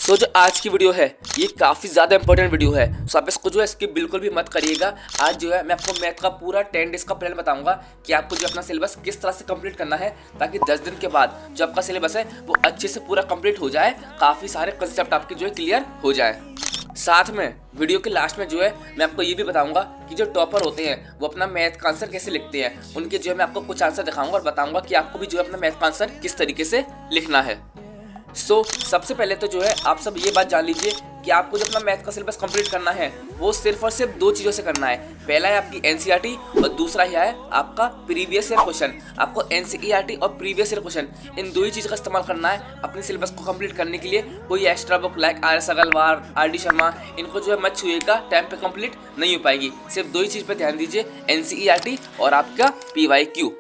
सो जो आज की वीडियो है ये काफ़ी ज़्यादा इंपॉर्टेंट वीडियो है। सो आप इसको जो है स्किप बिल्कुल भी मत करिएगा। आज जो है मैं आपको मैथ का पूरा 10 डेज का प्लान बताऊंगा कि आपको जो अपना सिलेबस किस तरह से कंप्लीट करना है, ताकि 10 दिन के बाद जो आपका सिलेबस है वो अच्छे से पूरा कंप्लीट हो जाए, काफ़ी सारे कंसेप्ट आपके जो है क्लियर हो जाए। साथ में वीडियो के लास्ट में जो है मैं आपको ये भी बताऊंगा कि जो टॉपर होते हैं वो अपना मैथ का आंसर कैसे लिखते हैं। उनके जो है मैं आपको कुछ आंसर दिखाऊंगा और बताऊंगा कि आपको भी जो है अपना मैथ का आंसर किस तरीके से लिखना है। सबसे पहले तो जो है आप सब ये बात जान लीजिए कि आपको जो अपना मैथ का सिलेबस कंप्लीट करना है वो सिर्फ और सिर्फ दो चीज़ों से करना है। पहला है आपकी एनसीईआरटी और दूसरा है आपका प्रीवियस ईयर क्वेश्चन। आपको एनसीईआरटी और प्रीवियस ईयर क्वेश्चन इन दो ही चीज़ का इस्तेमाल करना है अपने सिलेबस को कंप्लीट करने के लिए। कोई extra book like RS Agarwal, RD Sharma, इनको जो है मत छुइएगा, टाइम पे कंप्लीट नहीं हो पाएगी। सिर्फ दो ही चीज़ पे ध्यान दीजिए, एनसीईआरटी और आपका PYQ।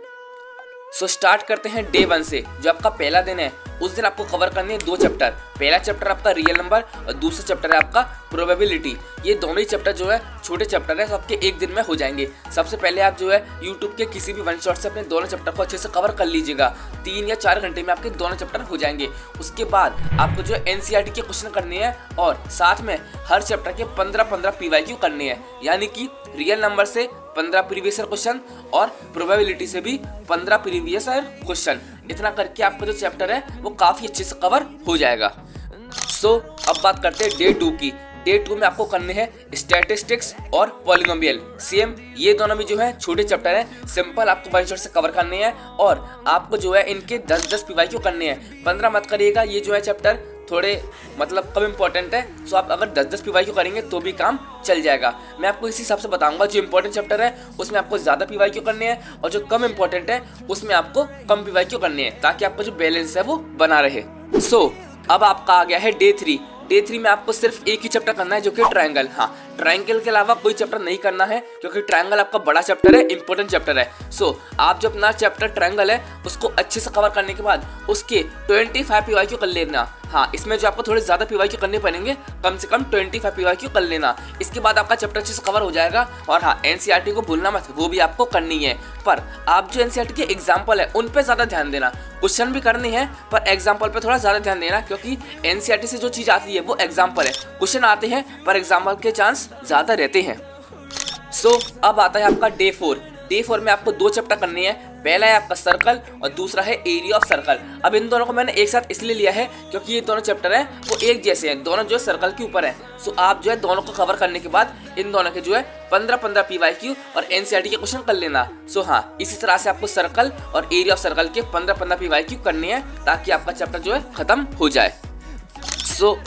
स्टार्ट करते हैं डे 1 से। जो आपका पहला दिन है उस दिन आपको कवर करने हैं दो चैप्टर। पहला चैप्टर आपका रियल नंबर और दूसरा चैप्टर है आपका प्रोबेबिलिटी। ये दोनों ही चैप्टर जो है छोटे चैप्टर है, तो आपके एक दिन में हो जाएंगे। सबसे पहले आप जो है यूट्यूब के किसी भी वन शॉट से अपने दोनों चैप्टर को अच्छे से कवर कर लीजिएगा। 3 या 4 घंटे में आपके दोनों चैप्टर हो जाएंगे। उसके बाद आपको जो है एनसीईआरटी के क्वेश्चन करने हैं और साथ में हर चैप्टर के 15-15 PYQ करने हैं, यानी कि रियल नंबर से 15 प्रीवियस ईयर क्वेश्चन और प्रोबेबिलिटी से भी 15 प्रीवियस ईयर क्वेश्चन। इतना करके आपका जो चैप्टर है वो काफ़ी अच्छे से कवर हो जाएगा। अब बात करते हैं डे 2 की। डे 2 में आपको करने हैं स्टैटिस्टिक्स और पॉलिनोमियल। सेम ये दोनों भी जो है छोटे चैप्टर हैं, सिंपल आपको वन शॉट से कवर करने हैं और आपको जो है इनके 10-10 PYQ करने हैं। 15 मत करिएगा, ये जो है चैप्टर थोड़े मतलब कम इंपॉर्टेंट है। सो आप अगर 10-10 PYQ करेंगे तो भी काम चल जाएगा। मैं आपको इसी हिसाब से बताऊंगा, जो इंपॉर्टेंट चैप्टर है उसमें आपको ज़्यादा PYQ करने हैं और जो कम इंपॉर्टेंट है उसमें आपको कम PYQ करने हैं, ताकि आपका जो बैलेंस है वो बना रहे। अब आपका आ गया है डे 3। डे 3 में आपको सिर्फ एक ही चैप्टर करना है, जो कि ट्रायंगल। हाँ, ट्रायंगल के अलावा कोई चैप्टर नहीं करना है, क्योंकि ट्रायंगल आपका बड़ा चैप्टर है, इंपॉर्टेंट चैप्टर है। आप जो अपना चैप्टर ट्रायंगल है उसको अच्छे से कवर करने के बाद उसके 25 PYQ कर लेना। हाँ, इसमें जो आपको थोड़े ज़्यादा PYQ करने पड़ेंगे, कम से कम 25 PYQ कर लेना। इसके बाद आपका चैप्टर अच्छे से कवर हो जाएगा। और हाँ, एनसीईआरटी को भूलना मत, वो भी आपको करनी है। पर आप जो एनसीईआरटी के एग्जाम्पल है उन पे ज़्यादा ध्यान देना। क्वेश्चन भी करनी है पर एग्जाम्पल पे थोड़ा ज़्यादा ध्यान देना, क्योंकि एनसीईआरटी से जो चीज़ आती है वो एग्जाम्पल है। क्वेश्चन आते हैं पर एग्जाम्पल के चांस ज़्यादा रहते हैं। अब आता है आपका डे 4। डे 4 में आपको दो चैप्टर करने हैं। पहला है आपका सर्कल और दूसरा है एरिया ऑफ सर्कल। अब इन दोनों को मैंने एक साथ इसलिए लिया है क्योंकि ये दोनों चैप्टर हैं वो एक जैसे हैं, दोनों जो है सर्कल के ऊपर हैं। आप जो है दोनों को कवर करने के बाद इन दोनों के जो है 15-15 PYQ और एनसीईआरटी के क्वेश्चन कर लेना। हाँ, इसी तरह से आपको सर्कल और एरिया ऑफ सर्कल के 15-15 PYQ करने हैं, ताकि आपका चैप्टर जो है खत्म हो जाए।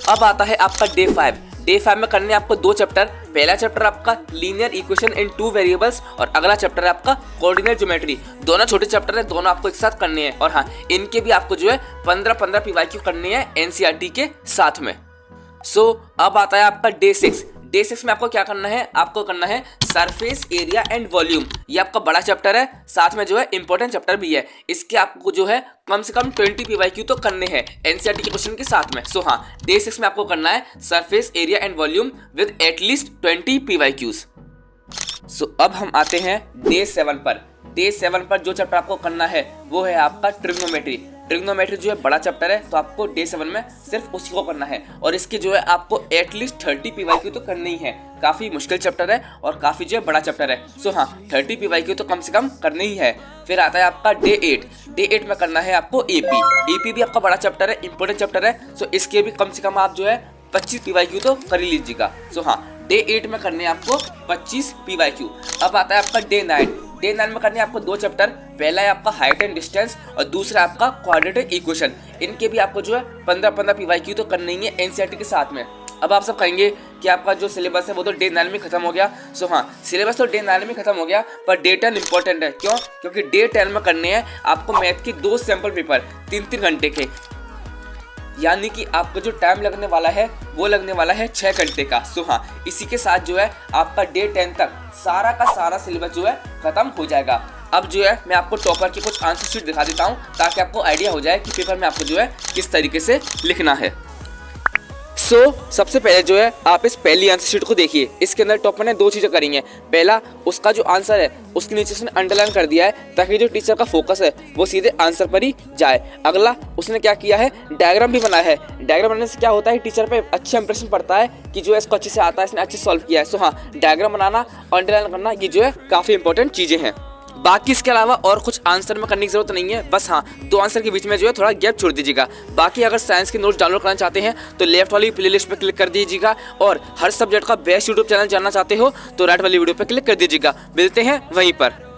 अब आता है आपका डे 5। डे 5 में करने आपको दो चैप्टर। पहला चैप्टर आपका लीनियर इक्वेशन इन 2 वेरिएबल्स और अगला चैप्टर है आपका कोऑर्डिनेट ज्योमेट्री। दोनों छोटे चैप्टर हैं, दोनों आपको एक साथ करने हैं। और हाँ, इनके भी आपको जो है 15-15 PYQ करने हैं एनसीईआरटी के साथ में। अब आता है आपका डे 6। डे 6 में आपको क्या करना है, आपको करना है सरफेस एरिया एंड वॉल्यूम। ये आपका बड़ा चैप्टर है, साथ में जो है इंपॉर्टेंट चैप्टर भी है। इसके आपको जो है कम से कम 20 PYQ तो करने हैं एनसीईआरटी के क्वेश्चन के साथ में। हाँ, डे 6 में आपको करना है surface area and volume with at least 20 PYQs। अब हम आते हैं डे 7 पर। डे 7 पर जो चैप्टर आपको करना है वो है आपका ट्रिग्नोमेट्री। ट्रिग्नोमेट्री जो है बड़ा चैप्टर है, तो आपको डे 7 में सिर्फ उसी को करना है और इसके जो है आपको एटलीस्ट 30 PYQ तो करनी ही है। काफ़ी मुश्किल चैप्टर है और काफ़ी जो है बड़ा चैप्टर है। हाँ, 30 PYQ तो कम से कम करनी ही है। फिर आता है आपका डे 8। डे 8 में करना है आपको AP भी आपका बड़ा चैप्टर है, इंपॉर्टेंट चैप्टर है। इसके भी कम से कम आप जो है 25 PYQ तो कर ही लीजिएगा। हाँ, डे 8 में करने हैं आपको 25 PYQ। अब आता है आपका डे 9। डे 9 में करने आपको दो चैप्टर। पहला है आपका हाइट एंड डिस्टेंस और दूसरा आपका क्वाड्रेटिक इक्वेशन। इनके भी आपको जो है 15-15 PYQ तो करनी है एनसीईआरटी के साथ में। अब आप सब कहेंगे कि आपका जो सिलेबस है वो तो डे 9 में खत्म हो गया। हाँ, सिलेबस तो डे 9 में खत्म हो गया, पर डे 10 इंपॉर्टेंट है। क्यों? क्योंकि डे 10 में करने हैं आपको मैथ की 2 सैम्पल पेपर 3-3 घंटे के, यानी कि आपको जो टाइम लगने वाला है वो लगने वाला है 6 घंटे का। हाँ, इसी के साथ जो है आपका डे 10 तक सारा का सारा सिलेबस जो है खत्म हो जाएगा। अब जो है मैं आपको टॉपर की कुछ आंसर शीट दिखा देता हूँ, ताकि आपको आइडिया हो जाए कि पेपर में आपको जो है किस तरीके से लिखना है। सबसे पहले जो है आप इस पहली आंसर शीट को देखिए। इसके अंदर टॉपर ने दो चीज़ें करी हैं। पहला, उसका जो आंसर है उसके नीचे उसने अंडरलाइन कर दिया है ताकि जो टीचर का फोकस है वो सीधे आंसर पर ही जाए। अगला, उसने क्या किया है, डायग्राम भी बनाया है। डायग्राम बनाने से क्या होता है, टीचर पे अच्छा इंप्रेशन पड़ता है कि जो है इसको अच्छे से आता है, इसने अच्छे से सॉल्व किया है। सो हाँ, डायग्राम बनाना, अंडरलाइन करना, ये जो है काफ़ी इंपॉर्टेंट चीज़ें हैं। बाकी इसके अलावा और कुछ आंसर में करने की जरूरत नहीं है। बस हाँ, दो आंसर के बीच में जो है थोड़ा गैप छोड़ दीजिएगा। बाकी अगर साइंस के नोट्स डाउनलोड करना चाहते हैं तो लेफ्ट वाली प्लेलिस्ट पर क्लिक कर दीजिएगा, और हर सब्जेक्ट का बेस्ट यूट्यूब चैनल जानना चाहते हो तो राइट वाली वीडियो पर क्लिक कर दीजिएगा। मिलते हैं वहीं पर।